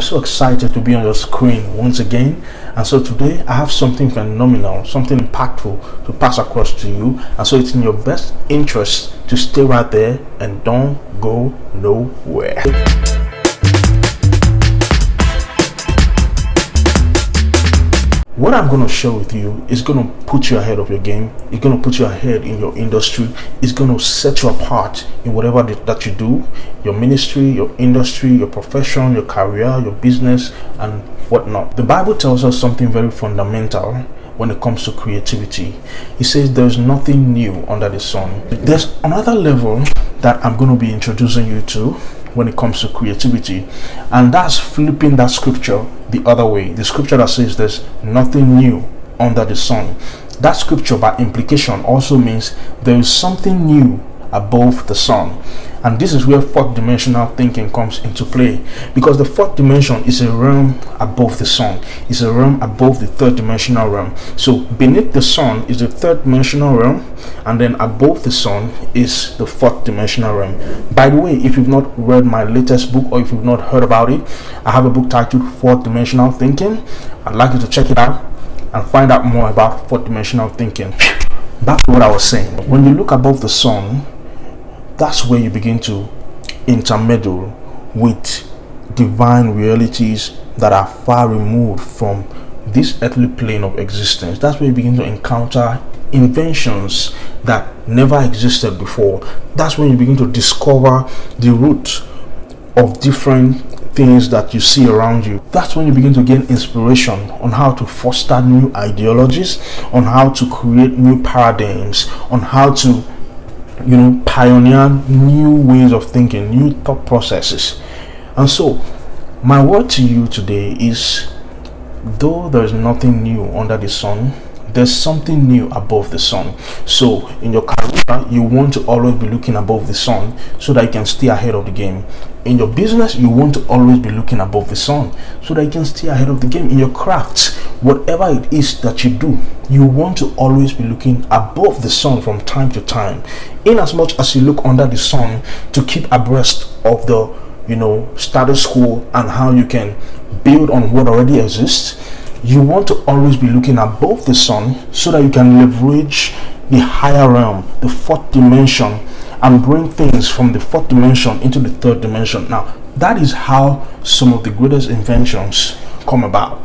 so excited to be on your screen once again. And so today I have something phenomenal, something impactful to pass across to you. And so it's in your best interest to stay right there and don't go nowhere. What I'm going to share with you is going to put you ahead of your game. It's going to put you ahead in your industry. It's going to set you apart in whatever that you do, your ministry, your industry, your profession, your career, your business, and whatnot. The Bible tells us something very fundamental when it comes to creativity. It says there's nothing new under the sun. There's another level that I'm going to be introducing you to when it comes to creativity, and that's flipping that scripture the other way. The scripture that says there's nothing new under the sun. That scripture by implication also means there is something new above the sun. And this is where fourth dimensional thinking comes into play, because the fourth dimension is a realm above the sun. It's a realm above the third dimensional realm. So beneath the sun is the third dimensional realm, and then above the sun is the fourth dimensional realm. By the way, if you've not read my latest book, or if you've not heard about it, I have a book titled Fourth Dimensional Thinking. I'd like you to check it out and find out more about fourth dimensional thinking. Back to what I was saying. When you look above the sun, that's where you begin to intermeddle with divine realities that are far removed from this earthly plane of existence. That's where you begin to encounter inventions that never existed before. That's when you begin to discover the root of different things that you see around you. That's when you begin to gain inspiration on how to foster new ideologies, on how to create new paradigms, on how to pioneer new ways of thinking, new thought processes. And so my word to you today is, though there is nothing new under the sun, there's something new above the sun. So in your career, you want to always be looking above the sun so that you can stay ahead of the game. In your business, you want to always be looking above the sun so that you can stay ahead of the game. In your crafts, whatever it is that you do, you want to always be looking above the sun from time to time, in as much as you look under the sun to keep abreast of the status quo and how you can build on what already exists. You want to always be looking above the sun so that you can leverage the higher realm, the fourth dimension, and bring things from the fourth dimension into the third dimension. Now, that is how some of the greatest inventions come about.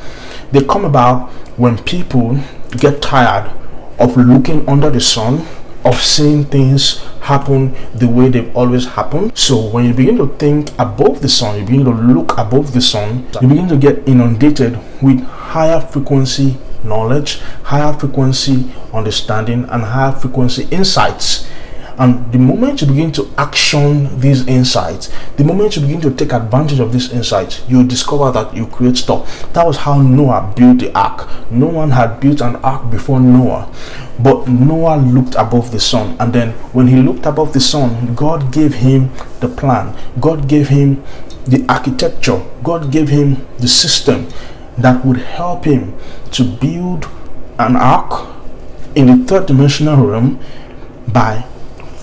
They come about when people get tired of looking under the sun, of seeing things happen the way they've always happened. So when you begin to think above the sun, you begin to look above the sun, you begin to get inundated with higher frequency knowledge, higher frequency understanding, and higher frequency insights. And the moment you begin to action these insights, the moment you begin to take advantage of these insights, you discover that you create stuff. That was how Noah built the ark. No one had built an ark before Noah, but Noah looked above the sun. And then when he looked above the sun, God gave him the plan. God gave him the architecture. God gave him the system that would help him to build an ark in the third dimensional realm by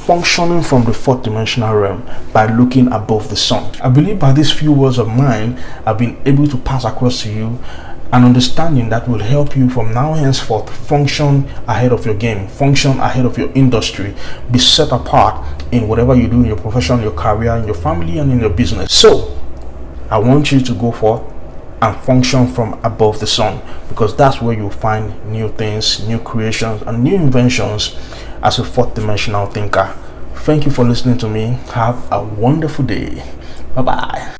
functioning from the fourth dimensional realm, by looking above the sun. I believe by these few words of mine, I've been able to pass across to you an understanding that will help you from now henceforth function ahead of your game, function ahead of your industry, be set apart in whatever you do in your profession, your career, in your family, and in your business. So I want you to go forth and function from above the sun, because that's where you'll find new things, new creations, and new inventions as a fourth dimensional thinker. Thank you for listening to me. Have a wonderful day. Bye bye.